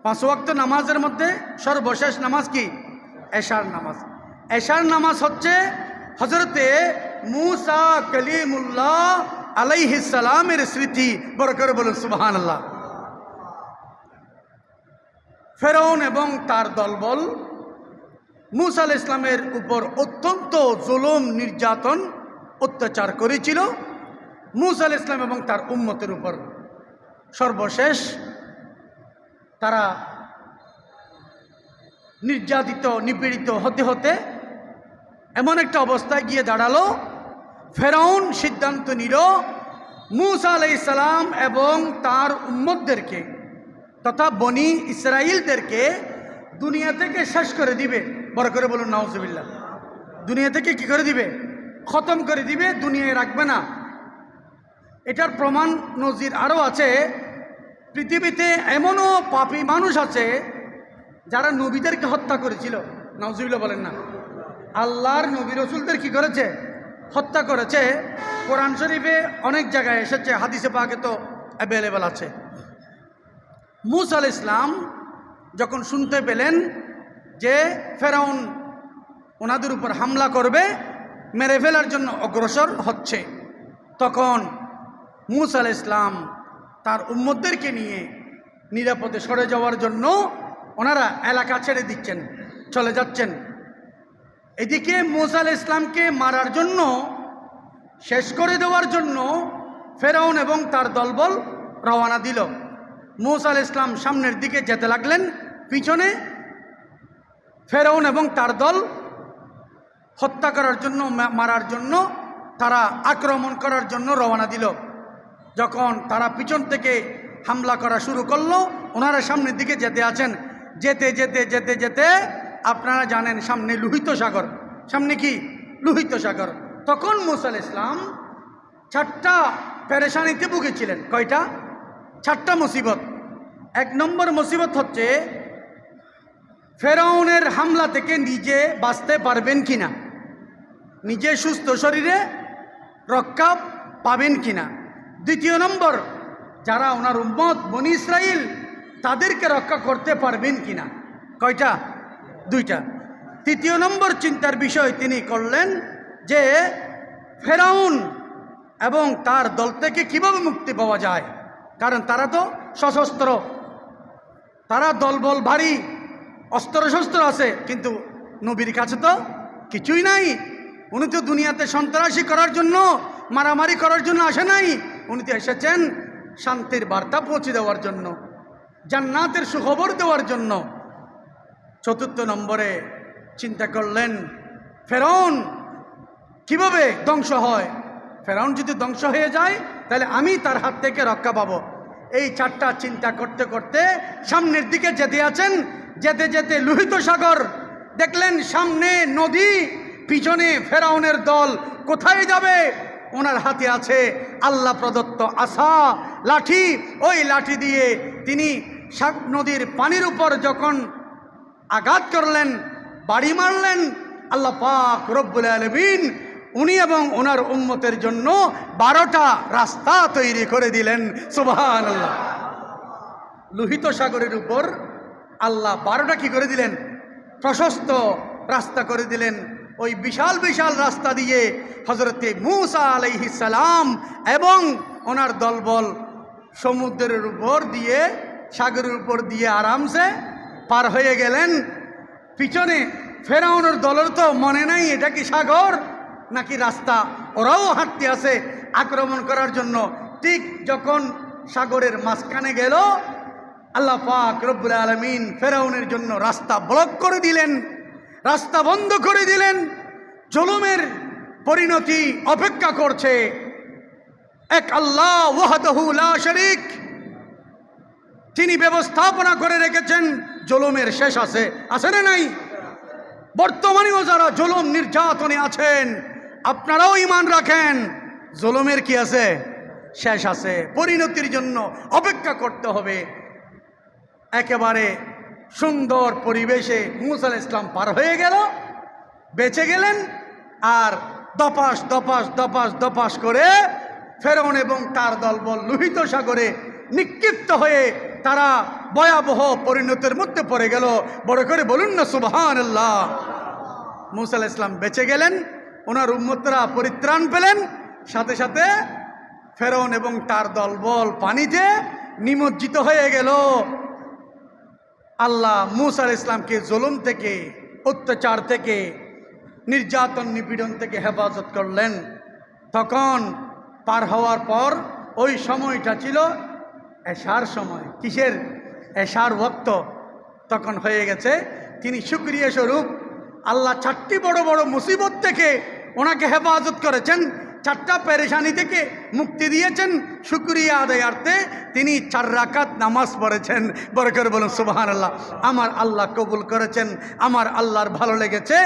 5 ওয়াক্ত নামাজের মধ্যে সর্বশেষ নামাজ কি? এশার নামাজ। এশার নামাজ হচ্ছে হযরতে মুসা কালিমুল্লাহ আলাইহিস সালামের স্মৃতি। বড় করে বলুন সুবহানাল্লাহ। ফেরাউন এবং তার দলবল মুসা আলাইহিস ইসলামের উপর অত্যন্ত জুলুম নির্যাতন অত্যাচার করেছিল মুসা আলাইহিস ইসলাম এবং তার উম্মতের উপর। সর্বশেষ তারা নির্যাতিত নিপীড়িত হতে হতে এমন একটা অবস্থায় গিয়ে দাঁড়ালো, ফেরাউন সিদ্ধান্ত নিল মুসা আলাইহিস সালাম এবং তার উম্মতদেরকে তথা বনি ইসরাইলদেরকে দুনিয়া থেকে শেষ করে দিবে। বড় করে বলুন নাউজুবিল্লাহ। দুনিয়া থেকে কি করে দিবে? খতম করে দিবে, দুনিয়ায় রাখবে না। এটার প্রমাণ নজির আরও আছে। পৃথিবীতে এমনও পাপী মানুষ আছে যারা নবীদেরকে হত্যা করেছিল। নাউজুবিল্লাহ বলেন না। আল্লাহর নবী রসুলদের কি করেছে? হত্যা করেছে। কোরআন শরীফে অনেক জায়গায় এসেছে, হাদিসে পাকে তো অ্যাভেলেবেল আছে। মুসা আলাইহিস সালাম যখন শুনতে পেলেন যে ফেরাউন ওনাদের উপর হামলা করবে, মেরে ফেলার জন্য অগ্রসর হচ্ছে, তখন মুসা আলাইহিস সালাম তার উম্মতদেরকে নিয়ে নিরাপদে সরে যাওয়ার জন্য ওনারা এলাকা ছেড়ে দিচ্ছেন, চলে যাচ্ছেন। এদিকে মুসা আলাইহিস সালামকে মারার জন্য, শেষ করে দেওয়ার জন্য ফেরাউন এবং তার দলবল রওনা দিল। মুসা আলাইহিস সালাম সামনের দিকে যেতে লাগলেন, পিছনে ফেরাউন এবং তার দল হত্যা করার জন্য, মারার জন্য, তারা আক্রমণ করার জন্য রওনা দিল। যখন তারা পিছন থেকে হামলা করা শুরু করলো, ওনারা সামনের দিকে যেতে আছেন। যেতে যেতে যেতে যেতে আপনারা জানেন সামনে লোহিত সাগর। সামনে কি? লোহিত সাগর। তখন মুসা আলাইহিস সালাম 4টা পেরেশানিতে ভুগেছিলেন। কয়টা? 4টা মুসিবত। 1 নম্বর মুসিবত হচ্ছে ফেরাউনের হামলা থেকে নিজে বাঁচতে পারবেন কিনা, নিজে সুস্থ শরীরে রক্ষা পাবেন কিনা। 2 নম্বর, যারা ওনার উম্মত বনি ইসরাইল তাদেরকে রক্ষা করতে পারবেন কিনা। কয়টা? 2টা। 3 নম্বর চিন্তার বিষয় তিনি করলেন যে ফেরাউন এবং তার দল থেকে কিভাবে মুক্তি পাওয়া যায়, কারণ তারা তো সশস্ত্র, তারা দলবল ভারী, অস্ত্রশস্ত্র আছে, কিন্তু নবীর কাছে তো কিছুই নাই। উনি তো দুনিয়াতে সন্ত্রাসী করার জন্য, মারামারি করার জন্য আসে নাই। উনি তো এসেছেন শান্তির বার্তা পৌঁছে দেওয়ার জন্য, জান্নাতের সুখবর দেওয়ার জন্য। 4 নম্বরে চিন্তা করলেন ফেরাউন কিভাবে ধ্বংস হয়। ফেরাউন যদি ধ্বংস হয়ে যায় তাহলে আমি তার হাত থেকে রক্ষা পাবো। এই 4টা চিন্তা করতে করতে সামনের দিকে যেতে আছেন। যেতে যেতে লোহিত সাগর দেখলেন, সামনে নদী, পিছনে ফেরাউনের দল। কোথায় যাবে? ওনার হাতে আছে আল্লাহ প্রদত্ত আসা, লাঠি। ওই লাঠি দিয়ে তিনি নদীর পানির উপর যখন আঘাত করলেন, বাড়ি মারলেন, আল্লাহ পাক রব্বুল আলামিন উনি এবং ওনার উম্মতের জন্য 12টা রাস্তা তৈরি করে দিলেন। সুবহানাল্লাহ। লোহিত সাগরের উপর আল্লাহ 12টা কি করে দিলেন? প্রশস্ত রাস্তা করে দিলেন। ওই বিশাল বিশাল রাস্তা দিয়ে হযরতে মুসা আলাইহিস সালাম এবং ওনার দলবল সমুদ্রের উপর দিয়ে, সাগরের উপর দিয়ে আরামসে পার হয়ে গেলেন। পিছনে ফেরাউনের দলের তো মনে নাই এটা কি সাগর নাকি রাস্তা, ওরাও হাঁটতে আছে আক্রমণ করার জন্য। ঠিক যখন সাগরের মাঝখানে গেল, আল্লাহ পাক রব্বুল আলামিন ফেরাউনের জন্য রাস্তা ব্লক করে দিলেন, রাস্তা বন্ধ করে দিলেন। জুলুমের পরিণতি অপেক্ষা করছে। এক আল্লাহ ওয়াহদাহু লা শারীক, তিনি ব্যবস্থাপনা করে রেখেছেন। জুলুমের শেষ আছে, আছে না নাই? বর্তমানেও যারা জুলুম নির্যাতনে আছেন, আপনারাও ঈমান রাখেন, জুলুমের কি আছে? শেষ আছে। পরিণতির জন্য অপেক্ষা করতে হবে। একেবারে সুন্দর পরিবেশে মুসা আলাইহিস সালাম পার হয়ে গেল, বেঁচে গেলেন। আর দপাস দপাস দপাস দপাস করে ফেরাউন এবং তার দলবল লোহিত সাগরে নিক্ষিপ্ত হয়ে তারা ভয়াবহ পরিণতির মধ্যে পড়ে গেল। বড় করে বলুন না সুবহানাল্লাহ। মূসা আলাইহিস সালাম বেঁচে গেলেন, ওনার উম্মতরা পরিত্রাণ পেলেন, সাথে সাথে ফেরাউন এবং তার দলবল পানিতে নিমজ্জিত হয়ে গেল। আল্লাহ মূসা আলাইহিস সালামকে জুলুম থেকে, অত্যাচার থেকে, নির্যাতন নিপীড়ন থেকে হেফাজত করলেন। তখন পার হওয়ার পর ওই সময়টা ছিল এশার সময়। কিসের? এশার ওয়াক্ত তখন হয়ে গেছে। তিনি শুকরিয়া স্বরূপ আল্লাহ 4টি বড় বড় মুসিবত থেকে ওনাকে হেফাজত করেছেন, 4টা পেরেশানি থেকে মুক্তি দিয়েছেন। শুকরিয়া আদায়ার্থে তিনি 4 রাকাত নামাজ পড়েছেন। বড় করে বলুন সুবহানাল্লাহ। আমার আল্লাহ কবুল করেছেন, আমার আল্লাহর ভালো লেগেছে।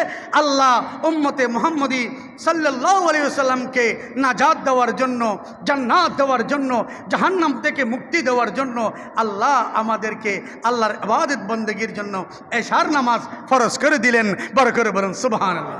আল্লাহ উম্মতে মুহাম্মদী সাল্লাল্লাহু আলাইহি ওয়াসাল্লামকে নাজাত দেওয়ার জন্য, জান্নাত দেওয়ার জন্য, জাহান্নাম থেকে মুক্তি দেওয়ার জন্য আল্লাহ আমাদেরকে আল্লাহর ইবাদত বন্দেগীর জন্য এশার নামাজ ফরজ করে দিলেন। বড় করে বলুন সুবহানাল্লাহ।